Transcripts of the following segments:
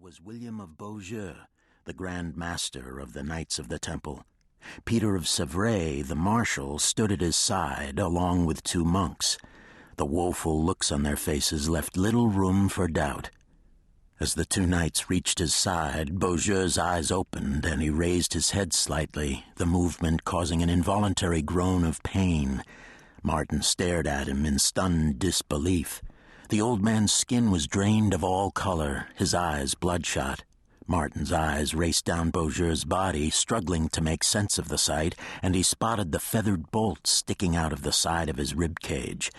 was William of Beaujeu, the Grand Master of the Knights of the Temple. Peter of Sèvres, the Marshal, stood at his side, along with two monks. The woeful looks on their faces left little room for doubt. As the two knights reached his side, Beaujeu's eyes opened, and he raised his head slightly, the movement causing an involuntary groan of pain. Martin stared at him in stunned disbelief. The old man's skin was drained of all color, his eyes bloodshot. Martin's eyes raced down Beaujeu's body, struggling to make sense of the sight, and he spotted the feathered bolt sticking out of the side of his rib cage.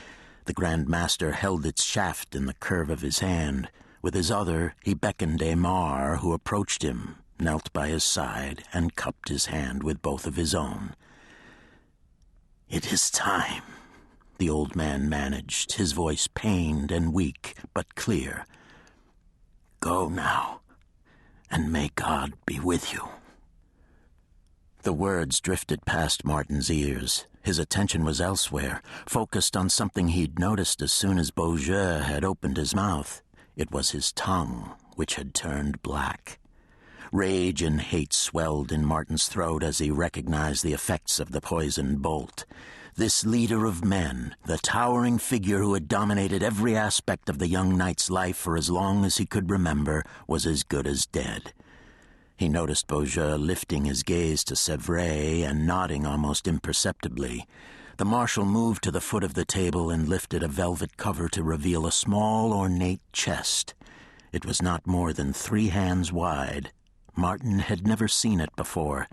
The Grand Master held its shaft in the curve of his hand. With his other, he beckoned Aymar, who approached him, knelt by his side, and cupped his hand with both of his own. "It is time," the old man managed, his voice pained and weak, but clear. "Go now, and may God be with you." The words drifted past Martin's ears. His attention was elsewhere, focused on something he'd noticed as soon as Beaujeu had opened his mouth. It was his tongue, which had turned black. Rage and hate swelled in Martin's throat as he recognized the effects of the poisoned bolt. This leader of men, the towering figure who had dominated every aspect of the young knight's life for as long as he could remember, was as good as dead. He noticed Beaujeu lifting his gaze to Sèvres and nodding almost imperceptibly. The marshal moved to the foot of the table and lifted a velvet cover to reveal a small, ornate chest. It was not more than 3 hands wide. Martin had never seen it before.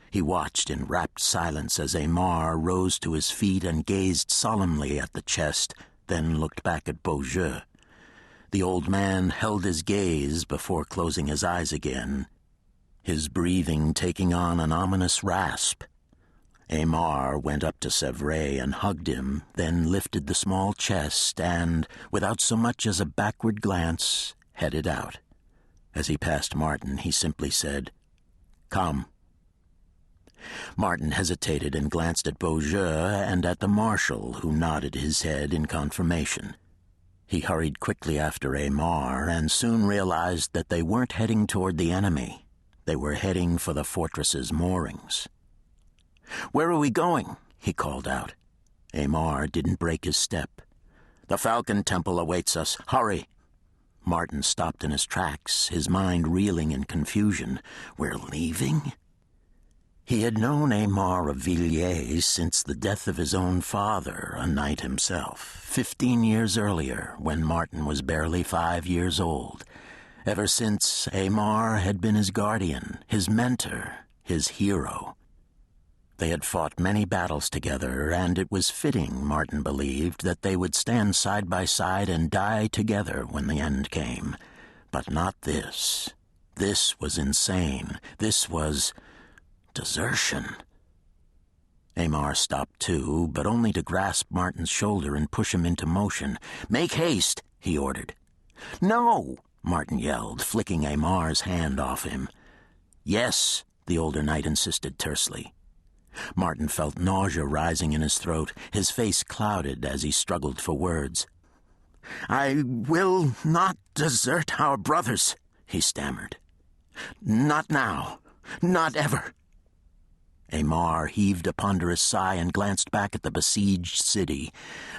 He watched in rapt silence as Aymar rose to his feet and gazed solemnly at the chest, then looked back at Beaujeu. The old man held his gaze before closing his eyes again, his breathing taking on an ominous rasp. Aymar went up to Sèvres and hugged him, then lifted the small chest and, without so much as a backward glance, headed out. As he passed Martin, he simply said, "Come." Martin hesitated and glanced at Beaujeu and at the marshal, who nodded his head in confirmation. He hurried quickly after Aymar and soon realized that they weren't heading toward the enemy. They were heading for the fortress's moorings. "Where are we going?" he called out. Aymar didn't break his step. "The Falcon Temple awaits us. Hurry!" Martin stopped in his tracks, his mind reeling in confusion. "We're leaving?" He had known Aymar of Villiers since the death of his own father, a knight himself, 15 years earlier, when Martin was barely 5 years old. Ever since, Aymar had been his guardian, his mentor, his hero. They had fought many battles together, and it was fitting, Martin believed, that they would stand side by side and die together when the end came. But not this. This was insane. This was desertion. Aymar stopped too, but only to grasp Martin's shoulder and push him into motion. "Make haste," he ordered. "No!" Martin yelled, flicking Aymar's hand off him. "Yes," the older knight insisted tersely. Martin felt nausea rising in his throat, his face clouded as he struggled for words. "I will not desert our brothers," he stammered. "Not now. Not ever." Aymar heaved a ponderous sigh and glanced back at the besieged city.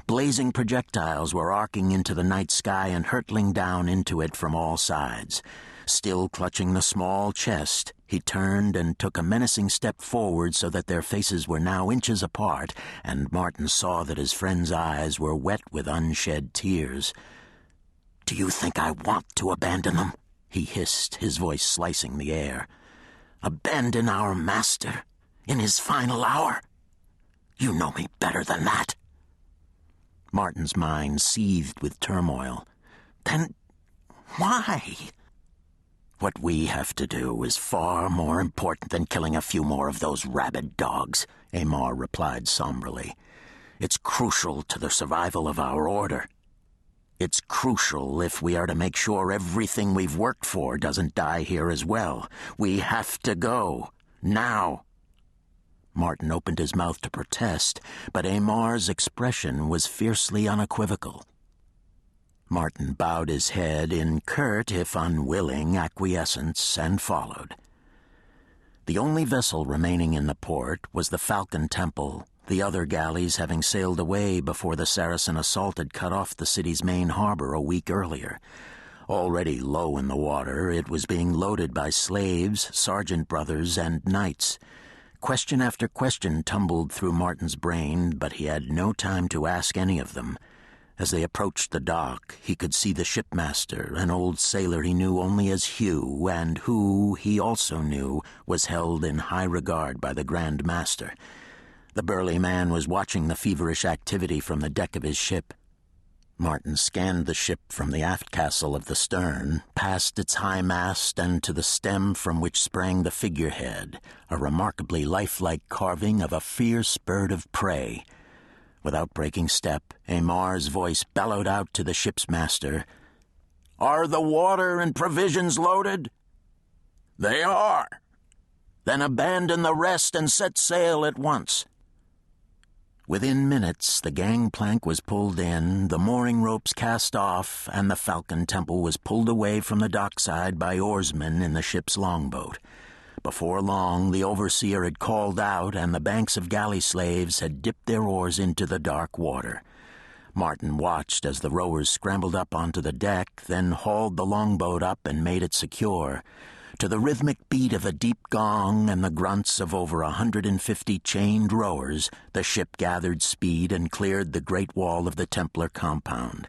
Blazing projectiles were arcing into the night sky and hurtling down into it from all sides. Still clutching the small chest, he turned and took a menacing step forward so that their faces were now inches apart, and Martin saw that his friend's eyes were wet with unshed tears. "Do you think I want to abandon them?" he hissed, his voice slicing the air. "Abandon our master in his final hour? You know me better than that." Martin's mind seethed with turmoil. "Then why?" "What we have to do is far more important than killing a few more of those rabid dogs," Aymar replied somberly. "It's crucial to the survival of our order. It's crucial if we are to make sure everything we've worked for doesn't die here as well. We have to go. Now." Martin opened his mouth to protest, but Aymar's expression was fiercely unequivocal. Martin bowed his head in curt, if unwilling, acquiescence and followed. The only vessel remaining in the port was the Falcon Temple, the other galleys having sailed away before the Saracen assault had cut off the city's main harbor a week earlier. Already low in the water, it was being loaded by slaves, sergeant brothers, and knights. Question after question tumbled through Martin's brain, but he had no time to ask any of them. As they approached the dock, he could see the shipmaster, an old sailor he knew only as Hugh, and who, he also knew, was held in high regard by the Grand Master. The burly man was watching the feverish activity from the deck of his ship. Martin scanned the ship from the aft castle of the stern, past its high mast and to the stem from which sprang the figurehead, a remarkably lifelike carving of a fierce bird of prey. Without breaking step, Aymar's voice bellowed out to the ship's master, "Are the water and provisions loaded?" "They are." "Then abandon the rest and set sail at once." Within minutes, the gangplank was pulled in, the mooring ropes cast off, and the Falcon Temple was pulled away from the dockside by oarsmen in the ship's longboat. Before long, the overseer had called out, and the banks of galley slaves had dipped their oars into the dark water. Martin watched as the rowers scrambled up onto the deck, then hauled the longboat up and made it secure. To the rhythmic beat of a deep gong and the grunts of over 150 chained rowers, the ship gathered speed and cleared the great wall of the Templar compound.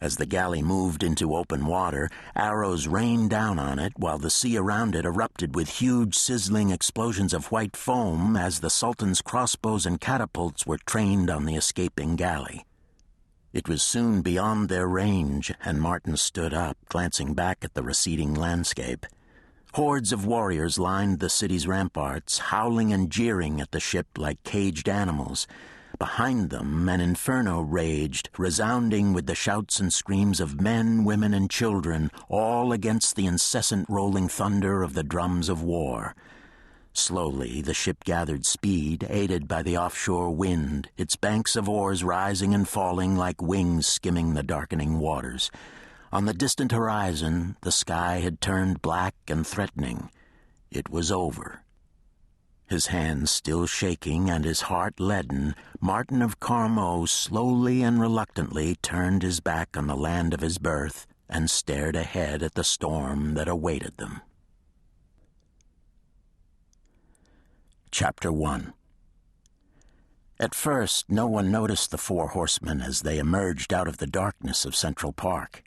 As the galley moved into open water, arrows rained down on it while the sea around it erupted with huge sizzling explosions of white foam as the Sultan's crossbows and catapults were trained on the escaping galley. It was soon beyond their range, and Martin stood up, glancing back at the receding landscape. Hordes of warriors lined the city's ramparts, howling and jeering at the ship like caged animals. Behind them, an inferno raged, resounding with the shouts and screams of men, women, and children, all against the incessant rolling thunder of the drums of war. Slowly, the ship gathered speed, aided by the offshore wind, its banks of oars rising and falling like wings skimming the darkening waters. On the distant horizon, the sky had turned black and threatening. It was over. His hands still shaking and his heart leaden, Martin of Carmaux slowly and reluctantly turned his back on the land of his birth and stared ahead at the storm that awaited them. Chapter 1. At first, no one noticed the four horsemen as they emerged out of the darkness of Central Park.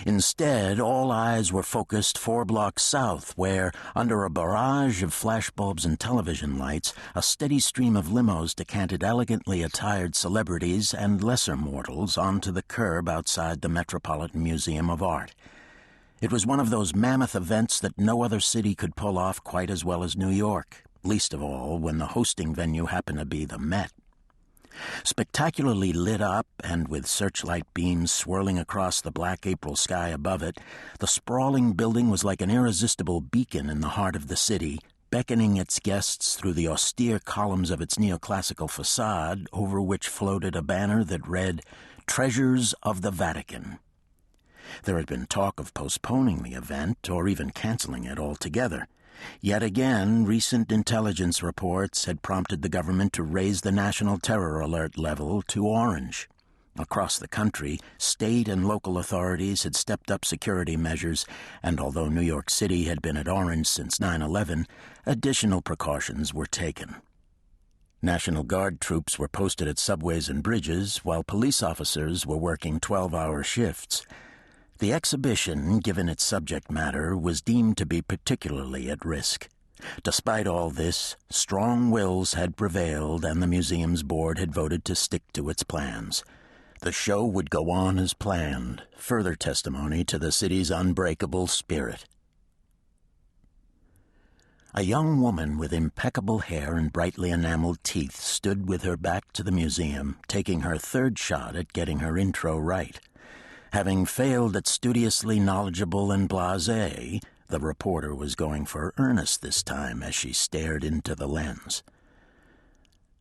Instead, all eyes were focused 4 blocks south, where, under a barrage of flashbulbs and television lights, a steady stream of limos decanted elegantly attired celebrities and lesser mortals onto the curb outside the Metropolitan Museum of Art. It was one of those mammoth events that no other city could pull off quite as well as New York, least of all when the hosting venue happened to be the Met. Spectacularly lit up, and with searchlight beams swirling across the black April sky above it, the sprawling building was like an irresistible beacon in the heart of the city, beckoning its guests through the austere columns of its neoclassical facade, over which floated a banner that read, "Treasures of the Vatican." There had been talk of postponing the event, or even canceling it altogether. Yet again, recent intelligence reports had prompted the government to raise the national terror alert level to orange. Across the country, state and local authorities had stepped up security measures, and although New York City had been at orange since 9/11, additional precautions were taken. National Guard troops were posted at subways and bridges, while police officers were working 12-hour shifts. The exhibition, given its subject matter, was deemed to be particularly at risk. Despite all this, strong wills had prevailed, and the museum's board had voted to stick to its plans. The show would go on as planned, further testimony to the city's unbreakable spirit. A young woman with impeccable hair and brightly enameled teeth stood with her back to the museum, taking her third shot at getting her intro right. Having failed at studiously knowledgeable and blasé, the reporter was going for earnest this time as she stared into the lens.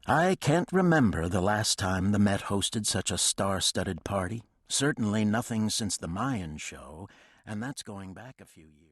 "I can't remember the last time the Met hosted such a star-studded party," Certainly nothing since the Mayan show, and that's going back a few years.